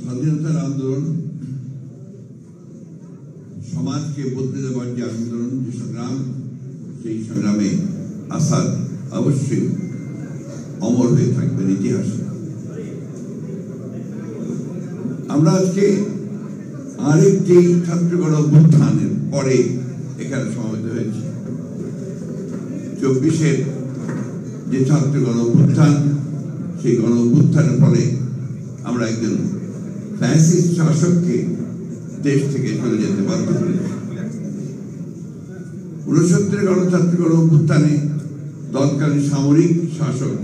স্বাধীনতার আন্দোলন, সমাজকে বদলে দেওয়ার যে আন্দোলন, যে সংগ্রাম, সেই সংগ্রামে আসাদ অবশ্যই অমর হয়ে থাকবেন ইতিহাসে। আমরা আজকে আরেকটি ছাত্রগণ অভ্যুত্থানের পরে এখানে সমবেত হয়েছি। 24-এর যে ছাত্রগণ অভ্যুত্থান, সেই গণ অভ্যুত্থানের পরে আমরা একজন ফ্যাসিস্ট শাসককে দেশ থেকে চলে যেতে বাধ্য করেছি। 69-এর গণতান্ত্রিক অভ্যুত্থানে তৎকালীন সামরিক শাসক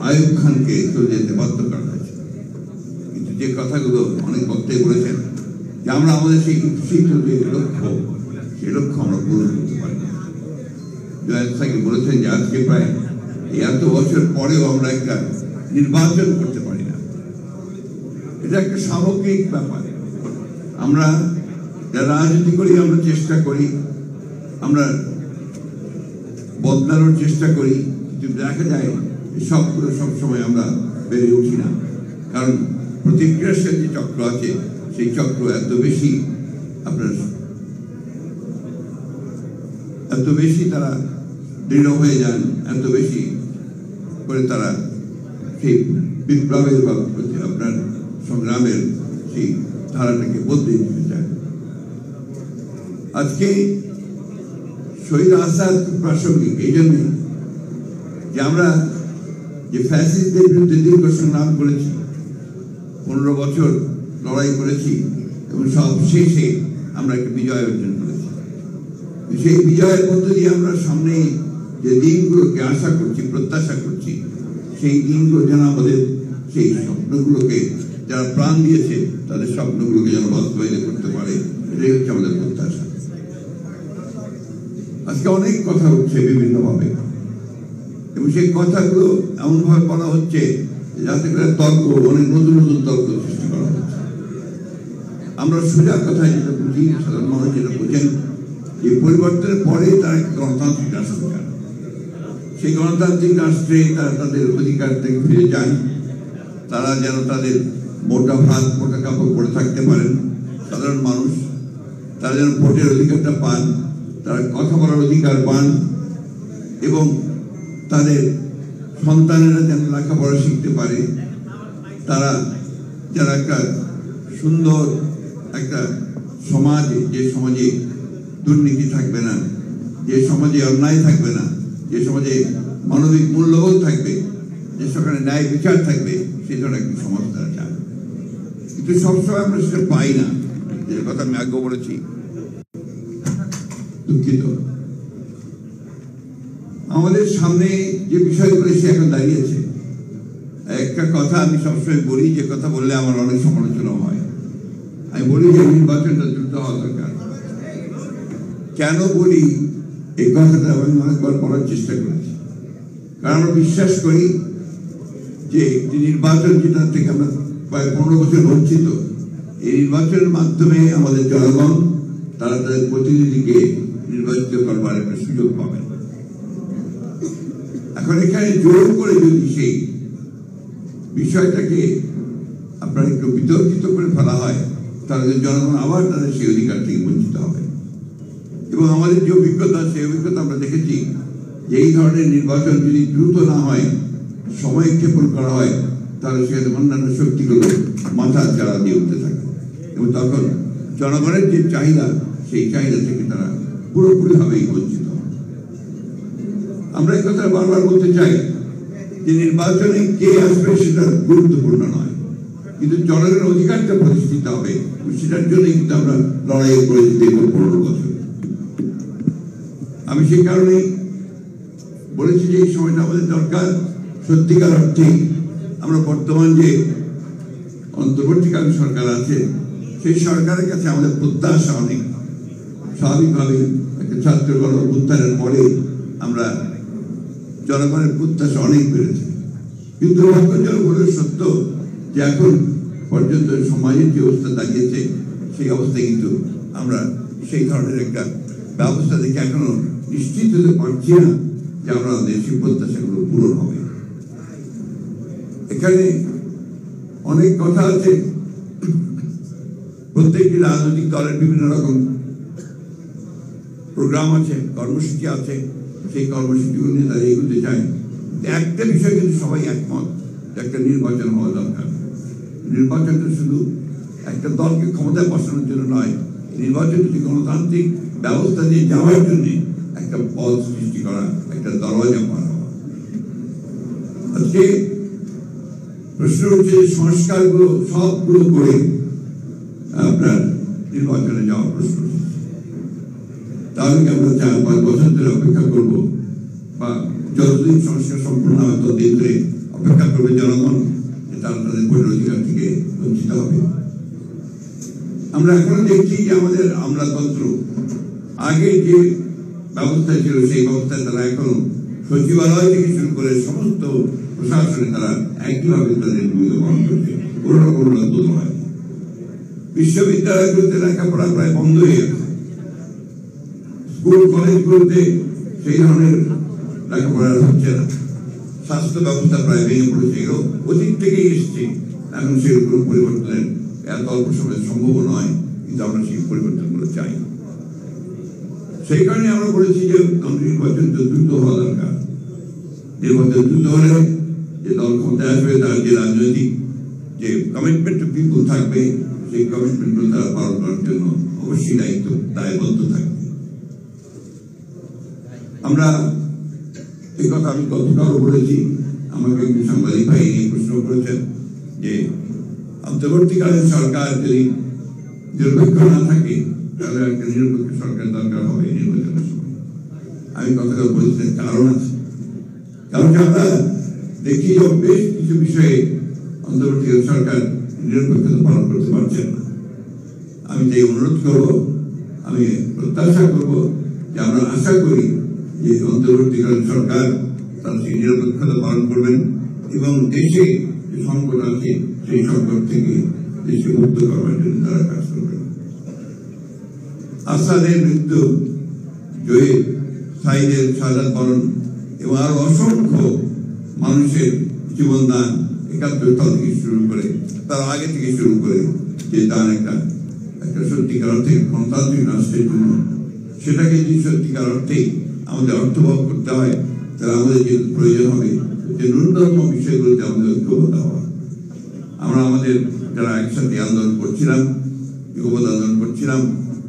আইয়ুব খানকে চলে যেতে বাধ্য করা হয়েছে। কিন্তু যে কথাগুলো অনেক বক্তাই বলেছেন যে আমরা আমাদের সেই উৎসিত যে লক্ষ্য, সেই লক্ষ্য আমরা পূরণ করতে পারি না। জয়েন্ট সাহেব বলেছেন যে আজকে প্রায় এত বছর পরেও আমরা একটা নির্বাচন করতে পারি না। এটা একটা সামগ্রিক ব্যাপার। আমরা যারা রাজনীতি করি, আমরা চেষ্টা করি, আমরা বদলানোর চেষ্টা করি, কিন্তু দেখা যায় সবগুলো সবসময় আমরা বেড়ে উঠি না। কারণ প্রতিক্রিয়াশীল যে চক্র আছে, সেই চক্র এত বেশি তারা দৃঢ় হয়ে যান, এত বেশি করে তারা সেই বিপ্লবের বা আপনার সংগ্রামের সেই ধারাটাকে বদলে দিতে চায়। আজকে শহীদ আসাদ প্রাসঙ্গিক এই জন্য যে আমরা যে ফ্যাসিস্টদের বিরুদ্ধে দীর্ঘ সংগ্রাম করেছি, 15 বছর লড়াই করেছি এবং সব শেষে আমরা একটা বিজয় অর্জন করেছি। সেই বিজয়ের মধ্য দিয়ে আমরা সামনে যে দিনগুলোকে আশা করছি, প্রত্যাশা করছি, সেই দিনগুলো যেন আমাদের সেই স্বপ্নগুলোকে যারা প্রাণ দিয়েছে তাদের স্বপ্নগুলোকে যেন বাস্তবায়িত করতে পারে, এটাই হচ্ছে আমাদের প্রত্যাশা। আজকে অনেক কথা হচ্ছে বিভিন্নভাবে, এবং সেই কথাগুলো এমনভাবে বলা হচ্ছে যাতে করে তর্ক, অনেক নতুন নতুন তর্ক সৃষ্টি করা হচ্ছে। আমরা সোজা কথায় যেটা বুঝি, সাধারণ মানুষ যেটা বুঝেন, যে পরিবর্তনের পরে তারা একটা গণতান্ত্রিক রাষ্ট্র চান। সেই গণতান্ত্রিক রাষ্ট্রে তারা তাদের অধিকার থেকে ফিরে যান। তারা যেন তাদের মোটা ভাত, মোটা কাপড় পরে থাকতে পারেন সাধারণ মানুষ। তারা যেন ভোটের অধিকারটা পান, তারা কথা বলার অধিকার পান, এবং তাদের সন্তানেরা যেন লেখাপড়া শিখতে পারে। তারা যেন একটা সুন্দর একটা সমাজে, যে সমাজে দুর্নীতি থাকবে না, যে সমাজে অন্যায় থাকবে না, যে সমাজে মানবিক মূল্যবোধ থাকবে, যে সেখানে ন্যায় বিচার থাকবে, সেই ধরনের একটি সমাজ তারা চান। কিন্তু সবসময় আমরা সেটা পাই না। যে কথা আমি আগে বলেছি, দুঃখিত। আমাদের সামনে যে বিষয়গুলো সে এখন দাঁড়িয়েছে, একটা কথা আমি সবসময় বলি, যে কথা বললে আমার অনেক সমালোচনা হয়। আমি বলি যে নির্বাচনটা দ্রুত হওয়া দরকার। কেন বলি এই কথাটা আমি অনেকবার বলার চেষ্টা করেছি, কারণ আমরা বিশ্বাস করি যে নির্বাচন, যেটা থেকে আমরা প্রায় 15 বছর বঞ্চিত, এই নির্বাচনের মাধ্যমে আমাদের জনগণ তারা তাদের প্রতিনিধিকে নির্বাচিত করবার একটা সুযোগ পাবে। এখন এখানে জোর করে যদি সেই বিষয়টাকে আপনার একটু বিতর্কিত করে ফেলা হয়, তাহলে জনগণ আবার তাদের সেই অধিকার থেকে বঞ্চিত হবে। এবং আমাদের যে অভিজ্ঞতা, সেই অভিজ্ঞতা আমরা দেখেছি যে এই ধরনের নির্বাচন যদি দ্রুত না হয়, সময় ক্ষেপণ করা হয়, তাহলে সেখানে অন্যান্য শক্তিগুলো মাথা চাড়া দিয়ে উঠতে থাকে, এবং তখন জনগণের যে চাহিদা, সেই চাহিদা থেকে তারা পুরোপুরিভাবেই বঞ্চিত হয়। আমরা এই কথা বারবার বলতে চাই যে নির্বাচনে কে আসবে সেটা গুরুত্বপূর্ণ নয়, কিন্তু জনগণের অধিকারটা প্রতিষ্ঠিত হবে, সেটার জন্যই কিন্তু আমরা লড়াই করে যেতে 15 বছর। আমি সেই কারণেই বলেছি যে এই সময়টা আমাদের দরকার। সত্যিকার অর্থে আমরা বর্তমান যে অন্তর্বর্তীকালীন সরকার আছে, সেই সরকারের কাছে আমাদের প্রত্যাশা অনেক। স্বাভাবিকভাবেই একটা ছাত্রগণ অভ্যুত্থানের পরে আমরা জনগণের প্রত্যাশা অনেক বেড়েছে, কিন্তু দুর্ভাগ্যজনক হলেও সত্য যে এখন পর্যন্ত সমাজের যে অবস্থা দাঁড়িয়েছে, সেই অবস্থায় কিন্তু আমরা সেই ধরনের একটা ব্যবস্থা দেখে এখনো নিশ্চিত হতে পারছি না যে আমরা দেশের প্রত্যাশাগুলো পূরণ হবে। এখানে অনেক কথা আছে, প্রত্যেকটি রাজনৈতিক দলের বিভিন্ন রকম প্রোগ্রাম আছে, কর্মসূচি আছে, সেই কর্মসূচিগুলো নিয়ে তারা এগোতে চায়। একটা বিষয় কিন্তু সবাই একমত, একটা নির্বাচন হওয়া দরকার। নির্বাচনটা শুধু একটা দলকে ক্ষমতায় বসানোর জন্য নয়, নির্বাচনটি গণতান্ত্রিক ব্যবস্থা দিয়ে যাওয়ার জন্য একটা পথ সৃষ্টি করা, একটা দরজা পার হওয়া। আজকে প্রশ্ন হচ্ছে সংস্কারগুলো সবগুলো করে আপনার নির্বাচনে যাওয়ার প্রশ্ন, তাহলে কি আমরা 4-5 বছর ধরে অপেক্ষা করবো, বা যতদিন সংস্কার সম্পূর্ণ হয় ততদিন ধরে অপেক্ষা করবে জনগণ, তারা তাদের ভোটের অধিকার থেকে বঞ্চিত হবে? আমরা এখন দেখছি যে আমাদের আমলাতন্ত্র আগে যে ব্যবস্থা ছিল সেই ব্যবস্থায় তারা এখনো সচিবালয় থেকে শুরু করে সমস্ত প্রশাসনে তারা একইভাবে তাদের ভূমিকা পালন করছে, কোনো রকম উন্নত হয়। বিশ্ববিদ্যালয়গুলোতে লেখাপড়া প্রায় বন্ধ হয়ে গেছে, স্কুল কলেজগুলোতে সেই ধরনের লেখাপড়া হচ্ছে না, স্বাস্থ্য ব্যবস্থা প্রায় ভেঙে পড়েছে। এগুলো অতীত থেকেই এসছে, এখন সেগুলো পরিবর্তনের এত অল্প সময় সম্ভব নয়, কিন্তু আমরা সেই পরিবর্তনগুলো চাই। সেই কারণে আমরা বলেছি যে নির্বাচন দ্রুত হওয়া দরকার। নির্বাচন দ্রুত হলে যে দল ক্ষমতায় আসবে তার যে রাজনৈতিক যে কমিটমেন্ট টু পিপল থাকবে, সেই কমিটমেন্টগুলো তারা পালন করার জন্য অবশ্যই দায়বদ্ধ থাকবে। আমরা এই কথা আমি গতকালও বলেছি, আমাকে একজন সাংবাদিক ভাই নিয়ে প্রশ্ন করেছেন যে অন্তর্বর্তীকালীন সরকার যদি নিরপেক্ষ না থাকে তাহলে একটা নিরপেক্ষ সরকার দরকার হবে নির্বাচনের সময়। আমি গতকাল বলেছি কারণ আছে, কারণ আমরা দেখি যে বেশ কিছু বিষয়ে অন্তর্বর্তীকালীন সরকার নিরপেক্ষতা পালন করতে পারছেন না। আমি তাই অনুরোধ করব, আমি প্রত্যাশা করব যে আমরা আশা করি যে অন্তর্বর্তীকালীন সরকার তার সেই নিরপেক্ষতা পালন করবেন এবং দেশে যে সংকট আছে সেই সংকট থেকে দেশকে মুক্ত করবার জন্য তারা কাজ করবেন। আসাদের মৃত্যু, জহির সাইদের শাহাদাত বরণ এবং আরো অসংখ্য মানুষের জীবনদান ৭১ সাল থেকে শুরু করে, তার আগে থেকে শুরু করে যে দান একটা সত্যিকার অর্থে গণতান্ত্রিক রাষ্ট্রের জন্য, সেটাকে যদি সত্যিকার অর্থে আমাদের অর্থবহ করতে হয় তাহলে আমাদের যে প্রয়োজন হবে যে ন্যূনতম বিষয়গুলোতে আমাদের ঐক্যবদ্ধ হওয়া। আমরা আমাদের যারা একসাথে আন্দোলন করছিলাম, ঐক্যবদ্ধ আন্দোলন করছিলাম,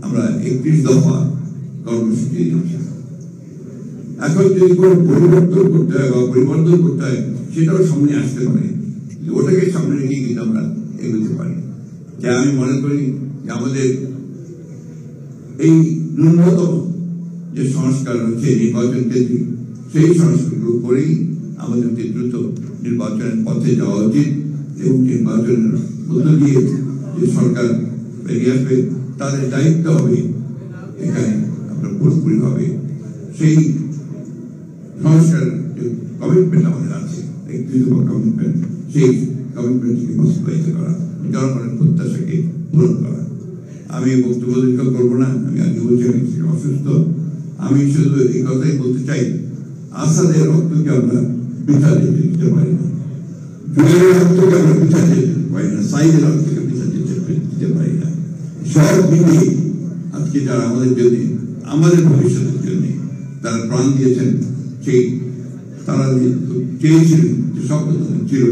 আমরা 31 দফা কর্মসূচি দিচ্ছি। এখন যদি কোনো পরিবর্তন করতে হয় বা পরিবর্তন করতে হয় সেটাও সামনে আসতে পারে, ওটাকে সামনে রেখে কিন্তু আমরা এগোতে পারি। যা আমি মনে করি যে আমাদের এই ন্যূনতম যে সংস্কার হচ্ছে নির্বাচন কেন্দ্রিক, সেই সংস্কারগুলো করেই আমাদেরকে দ্রুত নির্বাচনের পথে যাওয়া উচিত এবং নির্বাচনের মধ্য দিয়ে যে সরকার বেরিয়ে আসবে তাদের দায়িত্ব হবে এখানে আপনার পুরোপুরি হবে সেই সংস্কার যে কমিটমেন্ট আমাদের আছে, কমিটমেন্ট, সেই কমিটমেন্টকে বাস্তবায়িত করা, জনগণের প্রত্যাশাকে পূরণ করা। আমি বক্তব্য দীর্ঘ করবো না, আমি আগে বলছি আমি অসুস্থ। আমি শুধু এই কথাই বলতে চাই, আসাদের রক্তকে আমরা বৃথা যেতে দিতে পারি না, জুয়েলের রক্তকে আমরা বৃথা যেতে পারি না, সাইদের রক্তকে বৃথা দিতে পারি না। সব মিলে আজকে যারা আমাদের জন্য, আমাদের ভবিষ্যতের জন্য তারা প্রাণ দিয়েছেন, সেই তারা চেয়েছিলেন যে স্বপ্ন ছিল,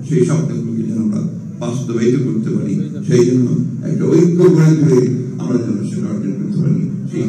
সেই স্বপ্নগুলোকে যেন আমরা বাস্তবায়িত করতে পারি, সেই জন্য একটা ঐক্য গড়ে তুলে আমরা যেন সেটা অর্জন করতে পারি। সেই